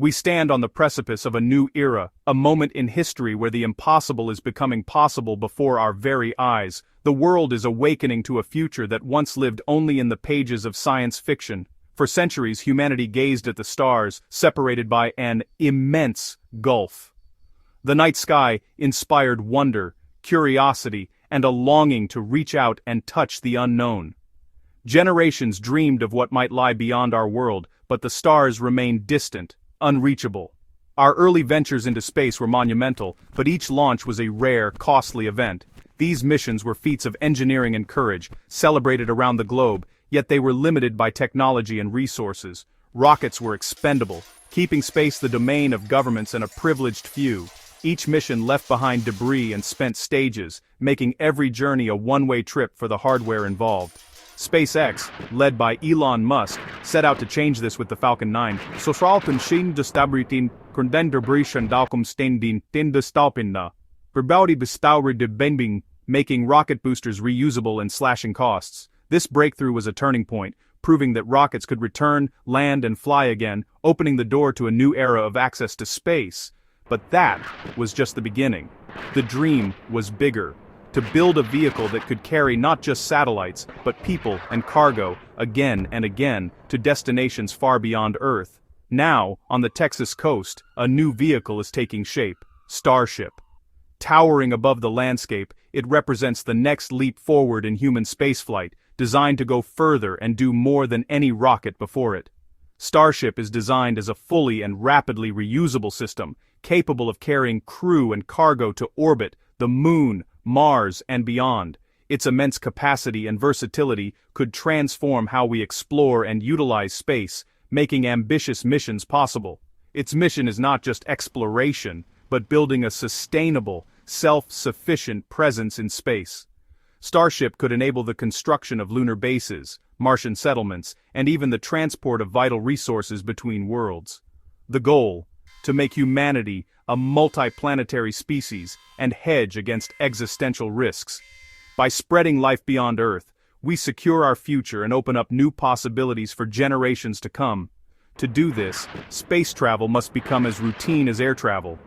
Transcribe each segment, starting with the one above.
We stand on the precipice of a new era, a moment in history where the impossible is becoming possible before our very eyes. The world is awakening to a future that once lived only in the pages of science fiction. For centuries, humanity gazed at the stars, separated by an immense gulf. The night sky inspired wonder, curiosity, and a longing to reach out and touch the unknown. Generations dreamed of what might lie beyond our world, but the stars remained distant, unreachable. Our early ventures into space were monumental, but each launch was a rare, costly event. These missions were feats of engineering and courage, celebrated around the globe, yet they were limited by technology and resources. Rockets were expendable, keeping space the domain of governments and a privileged few. Each mission left behind debris and spent stages, making every journey a one-way trip for the hardware involved. SpaceX, led by Elon Musk, set out to change this with the Falcon 9. Socialten schien de stabiliteit den debris en dalkomstendien tin de stalpinna. Verbouwde bestouwer de bending, making rocket boosters reusable and slashing costs. This breakthrough was a turning point, proving that rockets could return, land and fly again, opening the door to a new era of access to space. But that was just the beginning. The dream was bigger. To build a vehicle that could carry not just satellites, but people and cargo, again and again, to destinations far beyond Earth. Now, on the Texas coast, a new vehicle is taking shape: Starship. Towering above the landscape, it represents the next leap forward in human spaceflight, designed to go further and do more than any rocket before it. Starship is designed as a fully and rapidly reusable system, capable of carrying crew and cargo to orbit, the moon, Mars, and beyond. Its immense capacity and versatility could transform how we explore and utilize space, making ambitious missions possible. Its mission is not just exploration, but building a sustainable, self-sufficient presence in space. Starship could enable the construction of lunar bases, Martian settlements, and even the transport of vital resources between worlds. The goal: to make humanity a multi-planetary species and hedge against existential risks. By spreading life beyond Earth, we secure our future and open up new possibilities for generations to come. To do this, space travel must become as routine as air travel.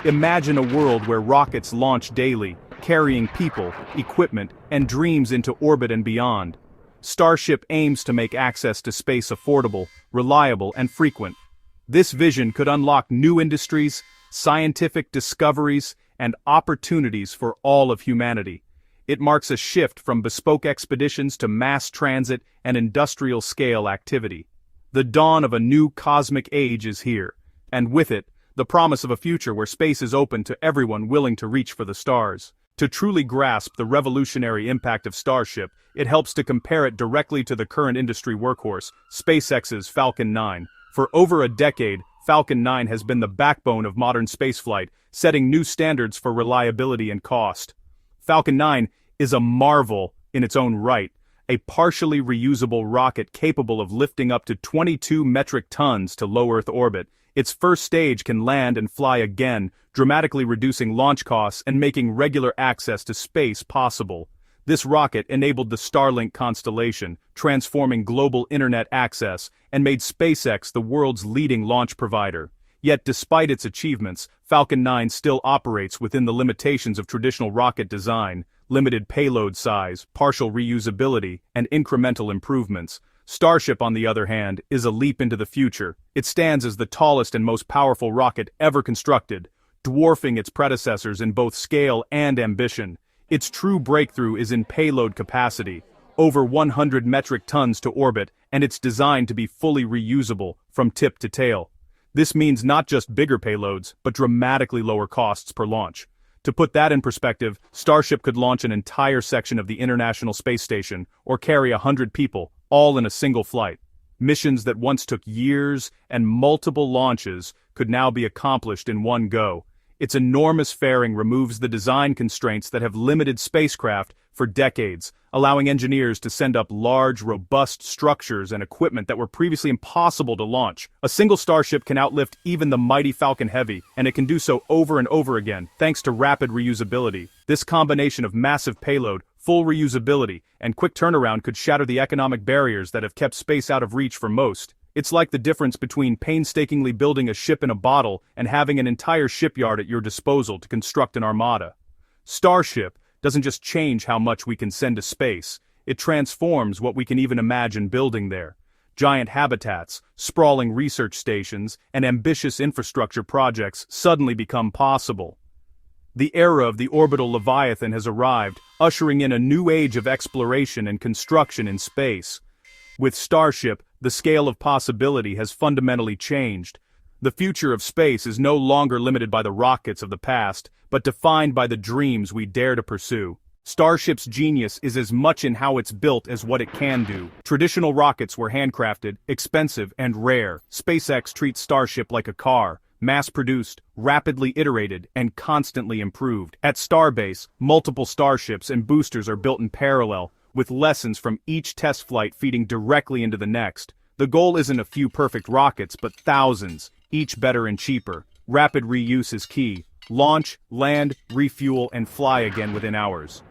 Imagine a world where rockets launch daily, carrying people, equipment, and dreams into orbit and beyond. Starship aims to make access to space affordable, reliable, and frequent. This vision could unlock new industries, scientific discoveries, and opportunities for all of humanity. It marks a shift from bespoke expeditions to mass transit and industrial-scale activity. The dawn of a new cosmic age is here, and with it, the promise of a future where space is open to everyone willing to reach for the stars. To truly grasp the revolutionary impact of Starship, it helps to compare it directly to the current industry workhorse, SpaceX's Falcon 9. For over a decade, Falcon 9 has been the backbone of modern spaceflight, setting new standards for reliability and cost. Falcon 9 is a marvel in its own right, a partially reusable rocket capable of lifting up to 22 metric tons to low Earth orbit. Its first stage can land and fly again, dramatically reducing launch costs and making regular access to space possible. This rocket enabled the Starlink constellation, transforming global internet access, and made SpaceX the world's leading launch provider. Yet despite its achievements, Falcon 9 still operates within the limitations of traditional rocket design: limited payload size, partial reusability, and incremental improvements. Starship, on the other hand, is a leap into the future. It stands as the tallest and most powerful rocket ever constructed, dwarfing its predecessors in both scale and ambition. Its true breakthrough is in payload capacity, over 100 metric tons to orbit, and it's designed to be fully reusable from tip to tail. This means not just bigger payloads, but dramatically lower costs per launch. To put that in perspective, Starship could launch an entire section of the International Space Station, or carry 100 people, all in a single flight. Missions that once took years and multiple launches could now be accomplished in one go. Its enormous fairing removes the design constraints that have limited spacecraft for decades, allowing engineers to send up large, robust structures and equipment that were previously impossible to launch. A single Starship can outlift even the mighty Falcon Heavy, and it can do so over and over again, thanks to rapid reusability. This combination of massive payload, full reusability, and quick turnaround could shatter the economic barriers that have kept space out of reach for most. It's like the difference between painstakingly building a ship in a bottle and having an entire shipyard at your disposal to construct an armada. Starship doesn't just change how much we can send to space, it transforms what we can even imagine building there. Giant habitats, sprawling research stations, and ambitious infrastructure projects suddenly become possible. The era of the orbital Leviathan has arrived, ushering in a new age of exploration and construction in space. With Starship, the scale of possibility has fundamentally changed. The future of space is no longer limited by the rockets of the past, but defined by the dreams we dare to pursue. Starship's genius is as much in how it's built as what it can do. Traditional rockets were handcrafted, expensive, and rare. SpaceX treats Starship like a car, mass-produced, rapidly iterated, and constantly improved. At Starbase, multiple starships and boosters are built in parallel, with lessons from each test flight feeding directly into the next. The goal isn't a few perfect rockets, but thousands, each better and cheaper. Rapid reuse is key. Launch, land, refuel, and fly again within hours.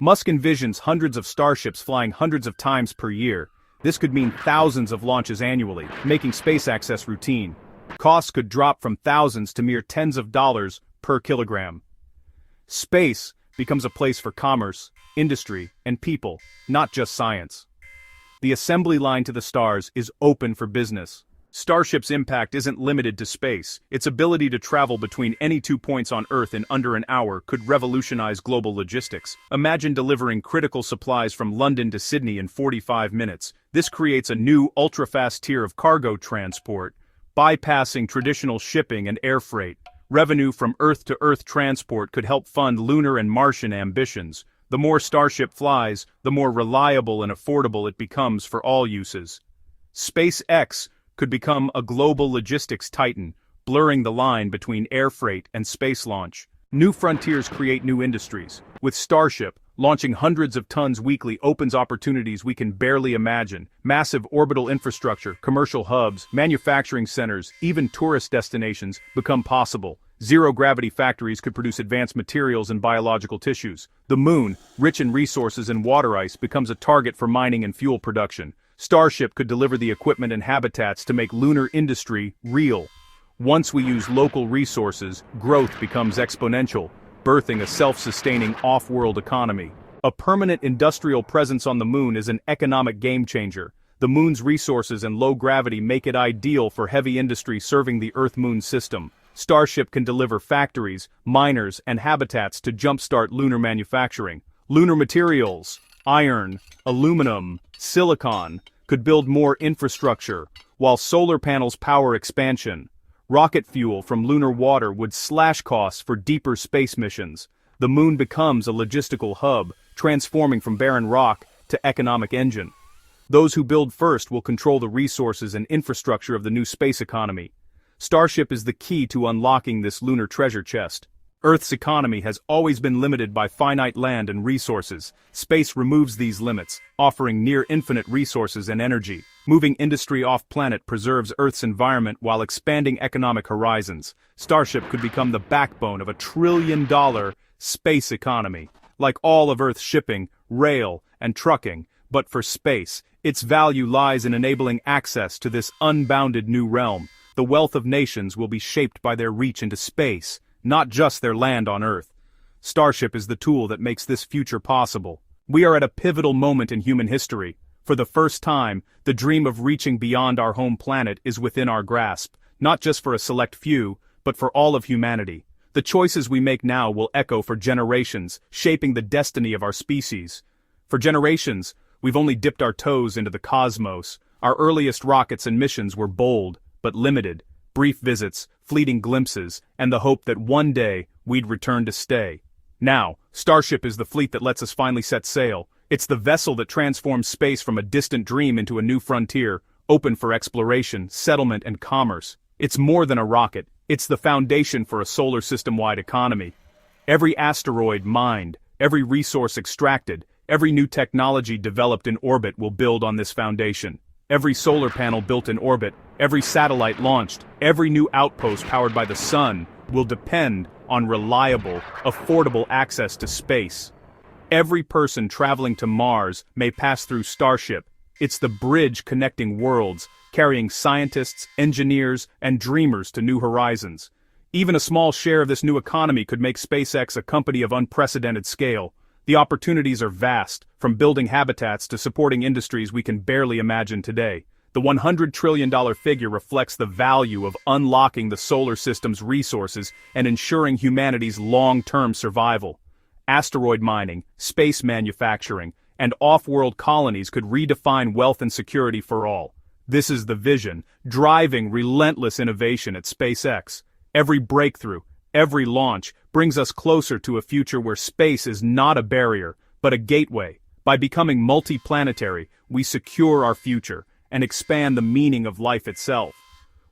Musk envisions hundreds of starships flying hundreds of times per year. This could mean thousands of launches annually, making space access routine. Costs could drop from thousands to mere tens of dollars per kilogram. Space becomes a place for commerce, industry, and people, not just science. The assembly line to the stars is open for business. Starship's impact isn't limited to space. Its ability to travel between any 2 points on Earth in under an hour could revolutionize global logistics. Imagine delivering critical supplies from London to Sydney in 45 minutes. This creates a new ultra-fast tier of cargo transport, bypassing traditional shipping and air freight. Revenue from Earth-to-Earth transport could help fund lunar and Martian ambitions. The more Starship flies, the more reliable and affordable it becomes for all uses. SpaceX could become a global logistics titan, blurring the line between air freight and space launch. New frontiers create new industries. With Starship, launching hundreds of tons weekly opens opportunities we can barely imagine. Massive orbital infrastructure, commercial hubs, manufacturing centers, even tourist destinations become possible. Zero-gravity factories could produce advanced materials and biological tissues. The moon, rich in resources and water ice, becomes a target for mining and fuel production. Starship could deliver the equipment and habitats to make lunar industry real. Once we use local resources, growth becomes exponential, birthing a self-sustaining off-world economy. A permanent industrial presence on the moon is an economic game-changer. The moon's resources and low gravity make it ideal for heavy industry serving the Earth-Moon system. Starship can deliver factories, miners, and habitats to jumpstart lunar manufacturing. Lunar materials, iron, aluminum, silicon, could build more infrastructure, while solar panels power expansion. Rocket fuel from lunar water would slash costs for deeper space missions. The moon becomes a logistical hub, transforming from barren rock to economic engine. Those who build first will control the resources and infrastructure of the new space economy. Starship is the key to unlocking this lunar treasure chest. Earth's economy has always been limited by finite land and resources. Space removes these limits, offering near-infinite resources and energy. Moving industry off-planet preserves Earth's environment while expanding economic horizons. Starship could become the backbone of a trillion-dollar space economy. Like all of Earth's shipping, rail, and trucking, but for space, its value lies in enabling access to this unbounded new realm. The wealth of nations will be shaped by their reach into space, not just their land on Earth. Starship is the tool that makes this future possible. We are at a pivotal moment in human history. For the first time, the dream of reaching beyond our home planet is within our grasp, not just for a select few, but for all of humanity. The choices we make now will echo for generations, shaping the destiny of our species. For generations, we've only dipped our toes into the cosmos. Our earliest rockets and missions were bold, but limited. Brief visits, fleeting glimpses, and the hope that one day we'd return to stay. Now, Starship is the fleet that lets us finally set sail. It's the vessel that transforms space from a distant dream into a new frontier, open for exploration, settlement, and commerce. It's more than a rocket. It's the foundation for a solar system-wide economy. Every asteroid mined, every resource extracted, every new technology developed in orbit will build on this foundation. Every solar panel built in orbit, every satellite launched, every new outpost powered by the sun will depend on reliable, affordable access to space. Every person traveling to Mars may pass through Starship. It's the bridge connecting worlds, carrying scientists, engineers, and dreamers to new horizons. Even a small share of this new economy could make SpaceX a company of unprecedented scale. The opportunities are vast, from building habitats to supporting industries we can barely imagine today. The $100 trillion figure reflects the value of unlocking the solar system's resources and ensuring humanity's long-term survival. Asteroid mining, space manufacturing, and off-world colonies could redefine wealth and security for all. This is the vision, driving relentless innovation at SpaceX. Every breakthrough, every launch, brings us closer to a future where space is not a barrier, but a gateway. By becoming multi-planetary, we secure our future and expand the meaning of life itself.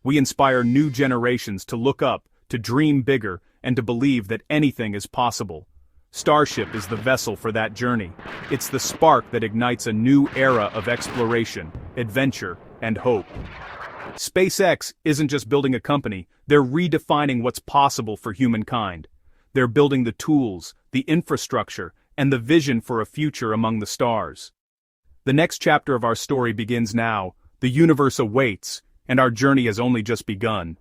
We inspire new generations to look up, to dream bigger, and to believe that anything is possible. Starship is the vessel for that journey. It's the spark that ignites a new era of exploration, adventure, and hope. SpaceX isn't just building a company, they're redefining what's possible for humankind. They're building the tools, the infrastructure, and the vision for a future among the stars. The next chapter of our story begins now. The universe awaits, and our journey has only just begun.